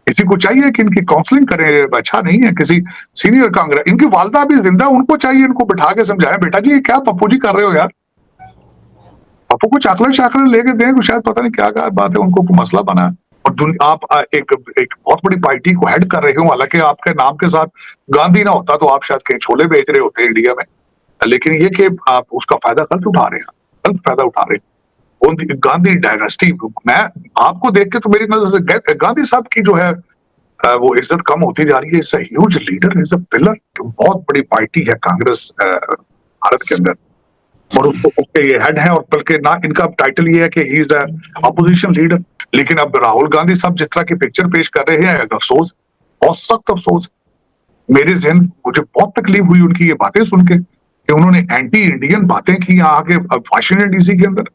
किसी को चाहिए कि इनकी काउंसलिंग करें, अच्छा नहीं है किसी सीनियर कांग्रेस, इनकी वालदा भी जिंदा, उनको चाहिए इनको बिठा के समझाएं, बेटा जी ये क्या पप्पू जी कर रहे हो यार, पप्पू को चाकलेट लेके दें, तो शायद पता नहीं क्या बात है, उनको कोई मसला बना है। और आप एक बहुत बड़ी पार्टी को हेड कर रहे हो, हालांकि आपके नाम के साथ गांधी ना होता तो आप शायद कहीं छोले बेच रहे होते इंडिया में, लेकिन ये कि आप उसका फायदा गलत उठा रहे हैं, गलत फायदा उठा रहे हैं। गांधी डायनेस्टी, मैं आपको देख के तो मेरी नजर से गांधी साहब की जो है वो इज्जत कम होती जा रही है। Is a huge leader, is a pillar, बहुत बड़ी पार्टी है कांग्रेस भारत के अंदर, और उसको उसके ये हेड है, और बल्कि ना इनका टाइटल ये है कि ही इज अपोजिशन लीडर। लेकिन अब राहुल गांधी साहब जिस तरह की पिक्चर पेश कर रहे हैं, अफसोस, बहुत सख्त अफसोस। मेरे जहन मुझे बहुत तकलीफ हुई उनकी ये बातें सुन के कि उन्होंने एंटी इंडियन बातें की यहाँ आके वाशिंगटन डीसी के अंदर।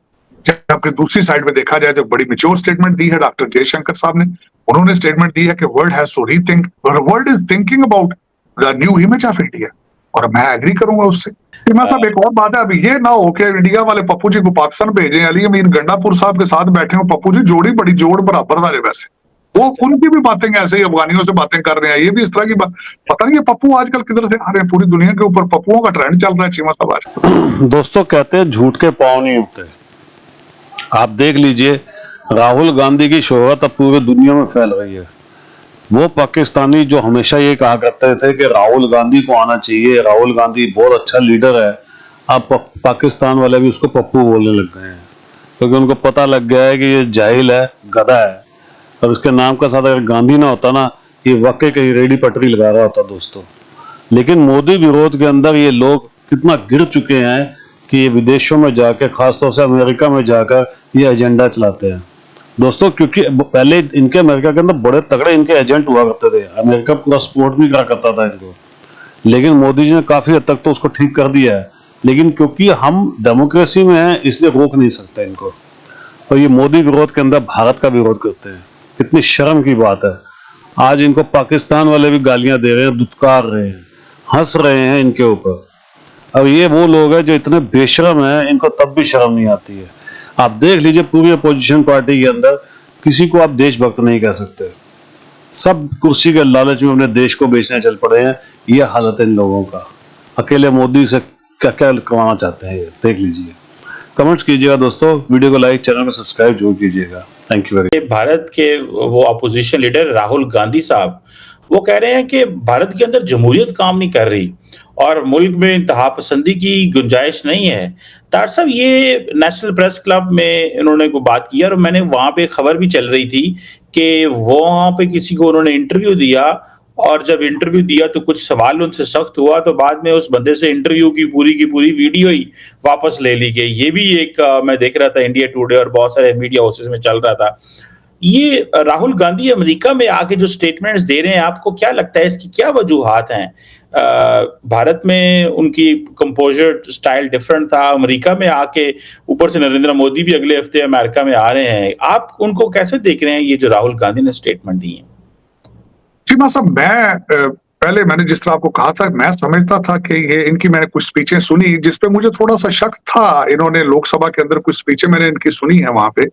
जबकि दूसरी साइड में देखा जाए तो बड़ी मेच्योर स्टेटमेंट दी है डॉक्टर जयशंकर साहब ने। उन्होंने स्टेटमेंट दी है कि world has to rethink, world is thinking about the new image of India, और मैं एग्री करूंगा उससे। मैं साहब एक और बात है, अभी ये ना हो कि इंडिया वाले पप्पू जी को पाकिस्तान भेजे, अली अमीर गंडापुर साहब के साथ बैठे हो, पप्पू जी जोड़ी बड़ी जोड़ बराबर वाले, वैसे वो उनकी भी बातें ऐसे ही अफगानियों से बातें कर रहे हैं, ये भी इस तरह की बात। पता नहीं ये पप्पू आजकल किधर से आ रहे हैं, पूरी दुनिया के ऊपर पप्पुओं का ट्रेंड चल रहा है चीमा साहब आज। दोस्तों कहते हैं झूठ के पांव नहीं उठते। आप देख लीजिए राहुल गांधी की शोहरत अब पूरी दुनिया में फैल रही है। वो पाकिस्तानी जो हमेशा ये कहा करते थे कि राहुल गांधी को आना चाहिए, राहुल गांधी बहुत अच्छा लीडर है, अब पाकिस्तान वाले भी उसको पप्पू बोलने लग गए हैं, क्योंकि उनको पता लग गया है कि ये जाहिल है, गधा है। और उसके नाम का साथ अगर गांधी ना होता ना, ये वाकई कहीं रेडी पटरी लगा रहा होता दोस्तों। लेकिन मोदी विरोध के अंदर ये लोग कितना गिर चुके हैं कि ये विदेशों में जाकर, खासतौर से अमेरिका में जाकर ये एजेंडा चलाते हैं दोस्तों। क्योंकि पहले इनके अमेरिका के अंदर बड़े तगड़े इनके एजेंट हुआ करते थे, अमेरिका पूरा सपोर्ट भी करा करता था इनको, लेकिन मोदी जी ने काफी हद तक तो उसको ठीक कर दिया है। लेकिन क्योंकि हम डेमोक्रेसी में हैं इसलिए रोक नहीं सकते इनको, और ये मोदी विरोध के अंदर भारत का विरोध करते हैं। कितनी शर्म की बात है। आज इनको पाकिस्तान वाले भी गालियां दे रहे हैं, दुत्कार रहे हैं, हंस रहे हैं इनके ऊपर। अब ये वो लोग हैं जो इतने बेशर्म हैं, इनको तब भी शर्म नहीं आती है। आप देख लीजिए पूरी अपोजिशन पार्टी के अंदर किसी को आप देशभक्त नहीं कह सकते, सब कुर्सी के लालच में अपने देश को बेचने चल पड़े हैं। ये हालत है इन लोगों का। अकेले मोदी से क्या क्या करवाना चाहते हैं, देख लीजिए। कमेंट्स कीजिएगा दोस्तों, वीडियो को लाइक, चैनल को सब्सक्राइब जरूर कीजिएगा। Thank you very much. Bharat के वो अपोजिशन लीडर राहुल गांधी साहब वो कह रहे हैं कि भारत के अंदर जमहूरियत काम नहीं कर रही और मुल्क में इंतहा पसंदी की गुंजाइश नहीं है। तार साहब ये नेशनल प्रेस क्लब में इन्होंने को बात की, और मैंने वहां पे खबर भी चल रही थी कि वहां पे किसी को उन्होंने इंटरव्यू दिया, और जब इंटरव्यू दिया तो कुछ सवाल उनसे सख्त हुआ, तो बाद में उस बंदे से इंटरव्यू की पूरी वीडियो ही वापस ले ली गई। ये भी एक मैं देख रहा था इंडिया टुडे और बहुत सारे मीडिया हाउसेस में चल रहा था। ये राहुल गांधी अमेरिका में आके जो स्टेटमेंट्स दे रहे हैं, आपको क्या लगता है इसकी क्या वजूहात हैं? भारत में उनकी कंपोजर स्टाइल डिफरेंट था, अमेरिका में आके ऊपर से नरेंद्र मोदी भी अगले हफ्ते अमेरिका में आ रहे हैं, आप उनको कैसे देख रहे हैं ये जो राहुल गांधी ने स्टेटमेंट दी है? चीमा साहब पहले मैंने जिस तरह आपको कहा था, मैं समझता था कि ये इनकी मैंने कुछ स्पीचें सुनी जिसपे मुझे थोड़ा सा शक था। इन्होंने लोकसभा के अंदर कुछ स्पीचें मैंने इनकी सुनी है, वहां पे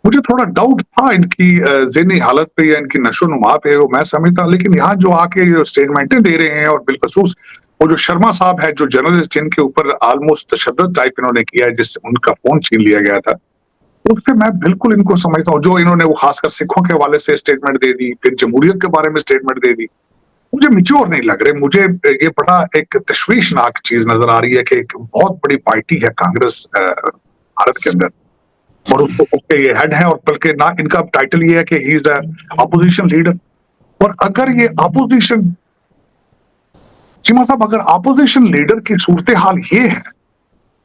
मुझे थोड़ा डाउट था इनकी ज़हनी हालत पे या इनकी नशो-नुमा पे, वो मैं समझता। लेकिन यहाँ जो आके जो स्टेटमेंटें दे रहे हैं, और बिलखसूस वो जो शर्मा साहब है जो जर्नलिस्ट जिनके ऊपर ऑलमोस्ट तशद्दुद टाइप इन्होंने किया है, जिससे उनका फोन छीन लिया गया था, उससे मैं बिल्कुल इनको समझता हूँ। जो इन्होंने वो खासकर सिखों के हवाले से स्टेटमेंट दे दी, फिर जमहूरियत के बारे में स्टेटमेंट दे दी, मुझे मैच्योर नहीं लग रहे। मुझे ये बड़ा एक तशवीशनाक चीज नजर आ रही है कि एक बहुत बड़ी पार्टी है कांग्रेस भारत के अंदर, और उसको उसके ये हेड है, और बल्कि ना इनका टाइटल ये है कि ही इज अपोजिशन लीडर। और अगर ये अपोजिशन, चीमा साहब, अगर अपोजिशन लीडर की सूरत हाल ये है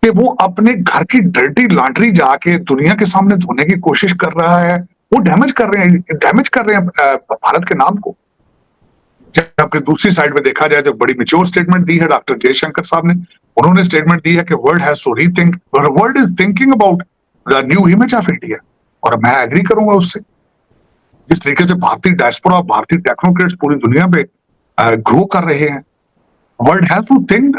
कि वो अपने घर की डर्टी लॉन्ड्री जाके दुनिया के सामने धोने की कोशिश कर रहा है, वो डैमेज कर रहे हैं भारत के नाम को। जबकि दूसरी साइड में देखा जाए तो बड़ी मेच्योर स्टेटमेंट दी है डॉक्टर जयशंकर साहब ने। उन्होंने स्टेटमेंट दी है कि world has to rethink, world is thinking about the new image of India, और मैं एग्री करूंगा उससे। जिस तरीके से भारतीय डायस्पोरा, भारतीय टेक्नोक्रेट्स पूरी दुनिया पे ग्रो कर रहे हैं, world has to think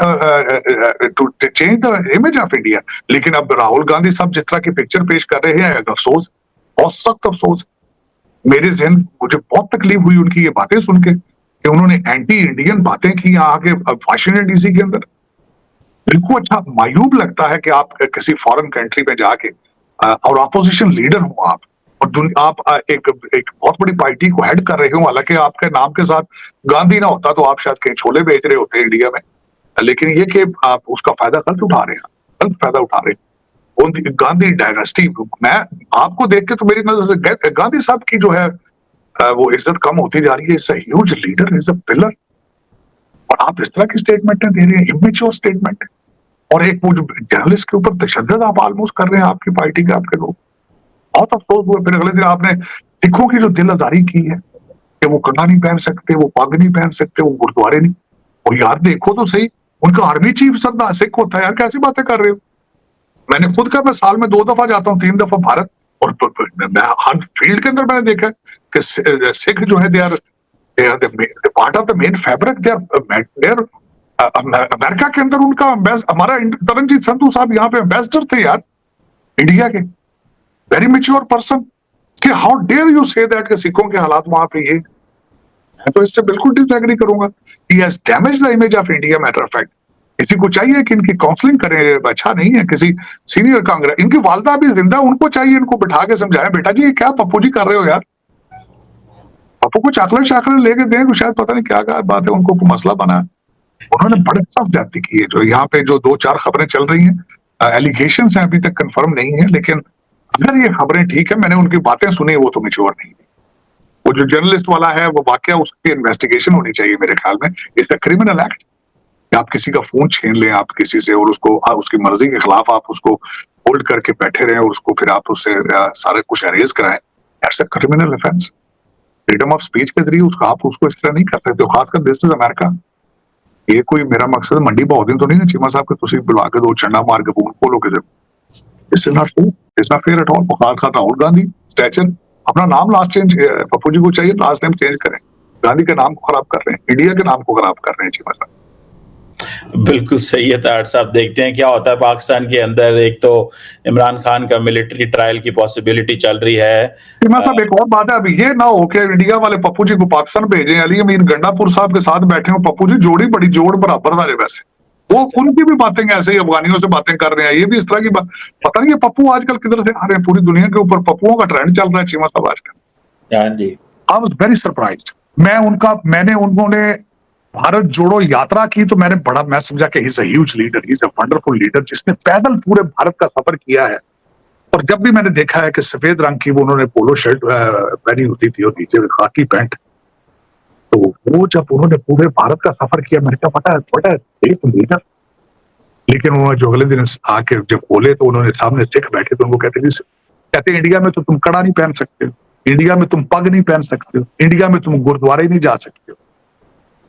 to change the image of India. लेकिन अब राहुल गांधी साहब जिस तरह की पिक्चर पेश कर रहे हैं, अफसोस, बहुत सख्त अफसोस। मेरे ज़हन मुझे बहुत तकलीफ हुई उनकी ये बातें सुन के कि उन्होंने एंटी इंडियन बातें की यहाँ के वाशिंगटन डीसी के अंदर। बिल्कुल अच्छा मायूब लगता है कि आप किसी फॉरेन कंट्री में जाके और अपोजिशन लीडर हो आप और आप एक एक बहुत बड़ी पार्टी को हेड कर रहे हो, हालांकि आपके नाम के साथ गांधी ना होता तो आप शायद कहीं छोले बेच रहे होते इंडिया में, लेकिन ये कि आप उसका फायदा गलत उठा रहे हैं, गलत फायदा उठा रहे हैं। गांधी डायनेस्टी, मैं आपको देख के तो मेरी नजर से गांधी साहब की जो है वो इज्जत कम होती जा रही है। Is a huge leader, is a pillar, और आप इस तरह की स्टेटमेंट दे रहे हैं, इमेच्योर स्टेटमेंट। और एक वो जो जर्नलिस्ट के ऊपर तशद्दुद आप ऑलमोस्ट कर रहे हैं, आपकी पार्टी के आपके लोग। बहुत अफसोस हुआ फिर अगले दिन आपने सिखों की जो दिल आजारी की है कि वो कड़ा नहीं पहन सकते, वो पग नहीं पहन सकते, वो गुरुद्वारे नहीं। और यार देखो तो सही, उनका आर्मी चीफ सरदार सिख होता है यार, कैसी बातें कर रहे हो। मैंने खुद का, मैं साल में 2 दफा जाता हूँ, 3 दफा भारत, और मैं हर फील्ड के अंदर मैंने देखा कि सिख जो है they are the part of the main fabric, they are America के अंदर उनका हमारा तरनजीत संधू साहब यहाँ पे एम्बेसडर थे यार इंडिया के, वेरी मेच्योर पर्सन। कि how dare you say that कि सिखों के हालात वहां पे ये, मैं तो इससे बिल्कुल डिसएग्री करूंगा। He has damaged the image of India. Matter of fact, किसी को चाहिए कि इनकी काउंसलिंग करें, अच्छा नहीं है। किसी सीनियर कांग्रेस, इनकी वालदा भी जिंदा, उनको चाहिए इनको बिठा के समझाएं, बेटा जी ये क्या पप्पू जी कर रहे हो यार, पप्पू को चॉकलेट चाकलेट लेके दें, शायद पता नहीं क्या क्या बात है, उनको कोई मसला बना है। उन्होंने बड़े सख्त ज्यादती की है। जो यहाँ पे जो 2-4 खबरें चल रही हैं, एलिगेशन है, अभी तक कंफर्म नहीं है, लेकिन अगर ये खबरें ठीक है, मैंने उनकी बातें सुनी, वो तो मेच्योर नहीं थी। वो जो जर्नलिस्ट वाला है वो वाकया, उसकी इन्वेस्टिगेशन होनी चाहिए मेरे ख्याल में। इट्स अ क्रिमिनल एक्ट कि आप किसी का फोन छीन लें आप किसी से, और उसको उसकी मर्जी के खिलाफ आप उसको होल्ड करके बैठे रहे, और उसको फिर आप उससे सारे कुछ अरेज कराएं। That's a criminal offence. Freedom of speech के जरिए उसका आप उसको इस तरह नहीं कर सकते, खासकर दिस इज अमेरिका। ये कोई मेरा मकसद मंडी बहुदिन तो नहीं है चीमा साहब के तुसी बुला के 2 चंडा मार के फोन खोलो के, it's not fair, it's not fair at all. खासकर राहुल गांधी स्टैचर, अपना नाम लास्ट चेंज, पप्पू जी को चाहिए लास्ट नेम चेंज करें। गांधी के नाम को खराब कर रहे हैं, इंडिया के नाम को खराब कर रहे हैं चीमा साहब। बिल्कुल सही है तार साहब। देखते हैं क्या होता है पाकिस्तान के अंदर। एक तो इमरान खान का मिलिट्री ट्रायल की पॉसिबिलिटी चल रही है। चीमा साहब एक और बात है, अभी ये ना हो कि इंडिया वाले पप्पू जी को पाकिस्तान भेजे, अली अमीर गंडापुर साहब के साथ बैठे हो, पप्पू जी जोड़ी बड़ी जोड़ बराबर वाले, वैसे वो उनकी भी बातें ऐसे ही अफगानियों से बातें कर रहे हैं, ये भी इस तरह की बात। पता नहीं ये पप्पू आजकल किधर से आ रहे हैं, पूरी दुनिया के ऊपर पप्पुओं का ट्रेंड चल रहा है चीमा साहब आजकल। हाँ जी। I was very surprised. मैंने उन्होंने भारत जोड़ो यात्रा की तो मैं समझा कि he is a huge leader, he is a wonderful leader, जिसने पैदल पूरे भारत का सफर किया है। और जब भी मैंने देखा है कि सफेद रंग की वो उन्होंने पोलो शर्ट पहनी होती थी और नीचे खाकी पैंट, तो वो जब उन्होंने पूरे भारत का सफर किया, मैंने कहा पता है एक लीडर। लेकिन उन्होंने जो अगले दिन आके जब बोले तो उन्होंने सामने सिख बैठे तो उनको कहते इंडिया में तो तुम कड़ा नहीं पहन सकते हो, इंडिया में तुम पग नहीं पहन सकते हो, इंडिया में तुम गुरुद्वारे नहीं जा सकते हो।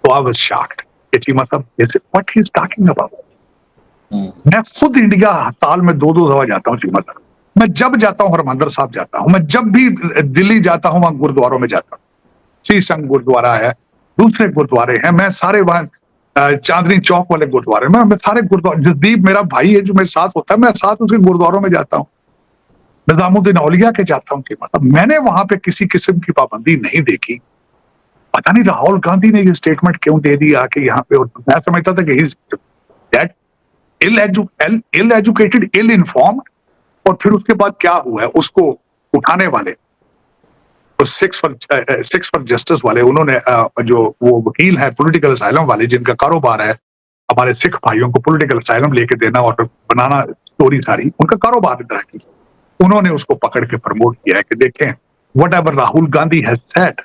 तो आई वाज शॉक्ड कि चीमा साहब what he is talking about. मैं खुद इंडिया साल में 2-2 दफा जाता हूँ चीमा साहब। मैं जब जाता हूँ हरमंदिर साहब जाता हूँ, मैं जब भी दिल्ली जाता हूँ वहां गुरुद्वारों में जाता हूँ। श्री संघ गुरुद्वारा है, दूसरे गुरुद्वारे हैं, मैं सारे वहां चांदनी चौक वाले गुरुद्वारे में, मैं सारे गुरुद्वारे, जसदीप मेरा भाई है जो मेरे साथ होता है, मैं साथ उसके गुरुद्वारों में जाता हूँ, निजामुद्दीन औलिया के जाता हूँ। मतलब मैंने वहां पे किसी किस्म की पाबंदी नहीं देखी। पता नहीं राहुल गांधी ने ये स्टेटमेंट क्यों दे दी आके यहाँ पे, और मैं समझता था कि that ill educated, ill informed. और फिर उसके बाद क्या हुआ है, उसको उठाने वाले तो सिक्स फॉर जस्टिस वाले, उन्होंने जो वो वकील है पॉलिटिकल असाइलम वाले, जिनका कारोबार है हमारे सिख भाइयों को पॉलिटिकल असाइलम लेके देना और बनाना स्टोरी सारी, उनका कारोबार इधर की, उन्होंने उसको पकड़ के प्रमोट किया है कि देखें whatever Rahul Gandhi has said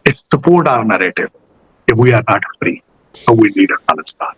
it support our narrative कि we are not free, so we need a Khalistan.